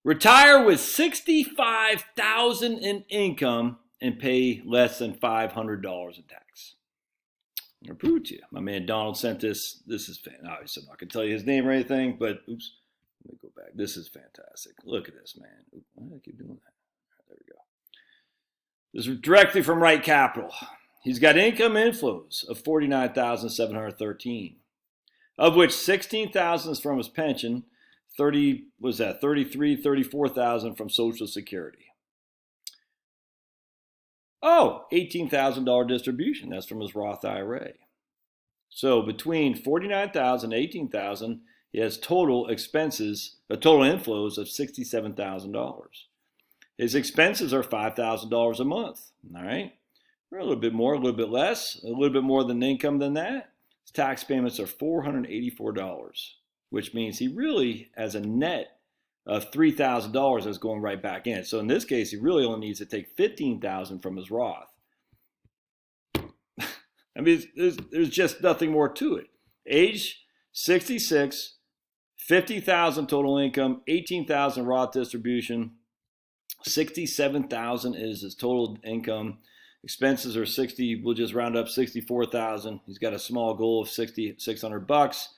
Retire with $65,000 in income and pay less than $500 in tax. I'll prove it to you. My man Donald sent this. This is fantastic. Obviously, I'm not going to tell you his name or anything, but oops, let me go back. This is fantastic. Look at this, man. Why do I keep doing that? There we go. This is directly from Right Capital. He's got income inflows of $49,713, of which $16,000 is from his pension. 34,000 from Social Security. Oh, $18,000 distribution. That's from his Roth IRA. So between $49,000 and $18,000, he has total expenses, total inflows of $67,000. His expenses are $5,000 a month. All right, or a little bit more, a little bit less, a little bit more than income than that. His tax payments are $484, which means he really has a net of $3,000 that's going right back in. So in this case, he really only needs to take $15,000 from his Roth. I mean, there's just nothing more to it. Age 66, $50,000 total income, $18,000 Roth distribution, $67,000 is his total income. Expenses are 60. We'll just round up $64,000. He's got a small goal of $600.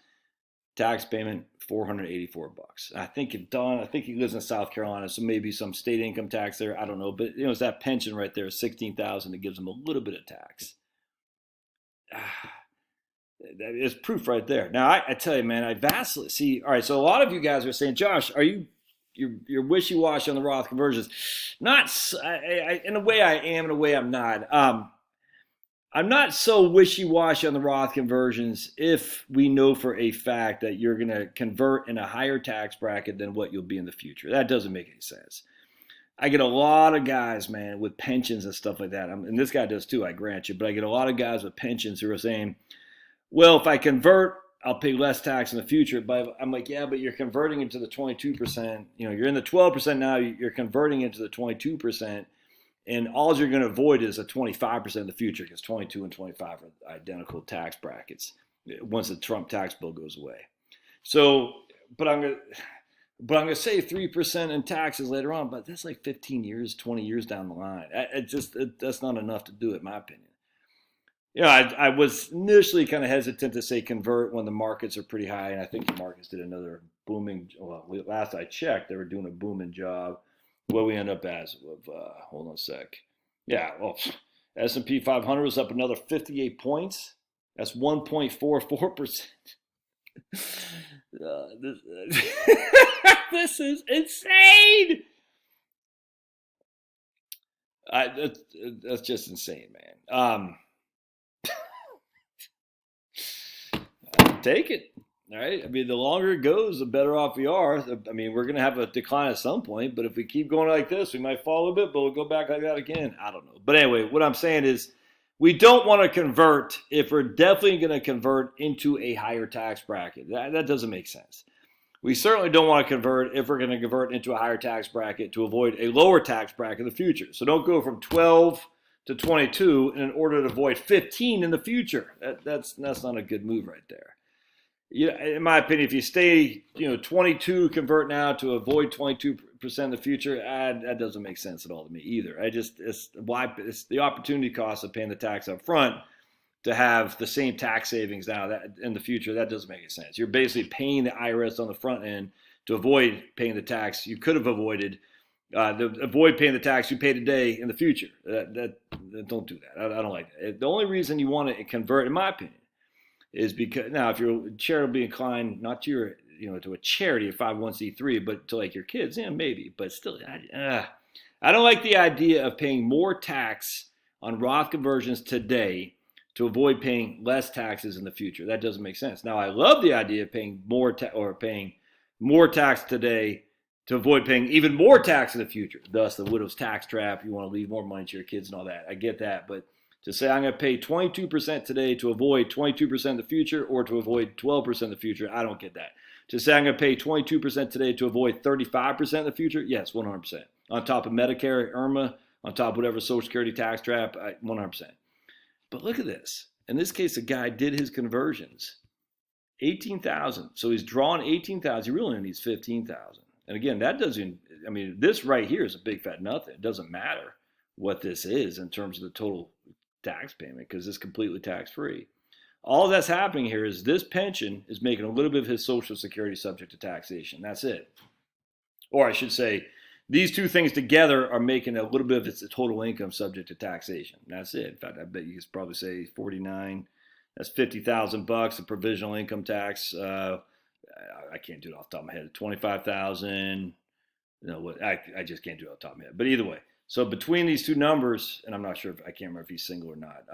Tax payment $484. I think he lives in South Carolina, so maybe some state income tax there. I don't know, but it's that pension right there, $16,000, that gives him a little bit of tax. That is proof right there. Now I tell you, man, I vastly see. All right, so a lot of you guys are saying, Josh, you're wishy-washy on the Roth conversions? Not in a way I am, in a way I'm not. I'm not so wishy-washy on the Roth conversions if we know for a fact that you're going to convert in a higher tax bracket than what you'll be in the future. That doesn't make any sense. I get a lot of guys, man, with pensions and stuff like that. And this guy does too, I grant you. But I get a lot of guys with pensions who are saying, well, if I convert, I'll pay less tax in the future. But I'm like, yeah, but you're converting into the 22%. You're in the 12% now. You're converting into the 22%. And all you're going to avoid is a 25% in the future, because 22 and 25 are identical tax brackets once the Trump tax bill goes away. So, but I'm going to save 3% in taxes later on, but that's like 15 years, 20 years down the line. That's not enough to do it, in my opinion. I was initially kind of hesitant to say convert when the markets are pretty high, and I think the markets did another booming. Well, last I checked, they were doing a booming job. What we end up as of, hold on a sec. Yeah, well, S&P 500 was up another 58 points. That's 1.44%. This is insane. That's just insane, man. Take it. All right. I mean, the longer it goes, the better off we are. I mean, we're going to have a decline at some point, but if we keep going like this, we might fall a bit, but we'll go back like that again. I don't know. But anyway, what I'm saying is we don't want to convert if we're definitely going to convert into a higher tax bracket. That doesn't make sense. We certainly don't want to convert if we're going to convert into a higher tax bracket to avoid a lower tax bracket in the future. So don't go from 12 to 22 in order to avoid 15 in the future. That's not a good move right there. In my opinion, if you stay, 22, convert now to avoid 22% in the future, that doesn't make sense at all to me either. It's the opportunity cost of paying the tax up front to have the same tax savings now that in the future. That doesn't make any sense. You're basically paying the IRS on the front end to avoid paying the tax you could have avoided. Avoid paying the tax you pay today in the future. Don't do that. I don't like that. The only reason you want to convert, in my opinion, is because now if you're charitably inclined, not to your, to a charity, a 501c3, but to like your kids, maybe, but still, I don't like the idea of paying more tax on Roth conversions today to avoid paying less taxes in the future. That doesn't make sense. Now, I love the idea of paying paying more tax today to avoid paying even more tax in the future. Thus, the widow's tax trap. You want to leave more money to your kids and all that. I get that, but to say I'm going to pay 22% today to avoid 22% in the future, or to avoid 12% in the future, I don't get that. To say I'm going to pay 22% today to avoid 35% in the future, yes, 100%. On top of Medicare, IRMA, on top of whatever Social Security tax trap, 100%. But look at this. In this case, the guy did his conversions. 18,000. So he's drawn 18,000. He really only needs 15,000. And again, that doesn't, I mean, this right here is a big fat nothing. It doesn't matter what this is in terms of the total tax payment because it's completely tax free. All that's happening here is this pension is making a little bit of his Social Security subject to taxation. That's it. Or I should say, these two things together are making a little bit of its total income subject to taxation. That's it. In fact, I bet you could probably say 49. That's $50,000. The provisional income tax. I can't do it off the top of my head. 25,000. No, I just can't do it off the top of my head. But either way, so between these two numbers, and I'm not sure I can't remember if he's single or not.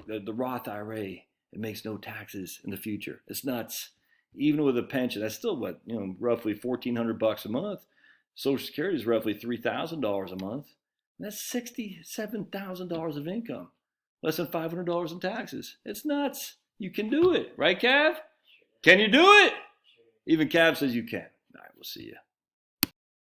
The Roth IRA, it makes no taxes in the future. It's nuts. Even with a pension, that's still what, roughly $1,400 a month. Social Security is roughly $3,000 a month. And that's $67,000 of income. Less than $500 in taxes. It's nuts. You can do it, right, Cav? Can you do it? Even Cav says you can. All right, we'll see you.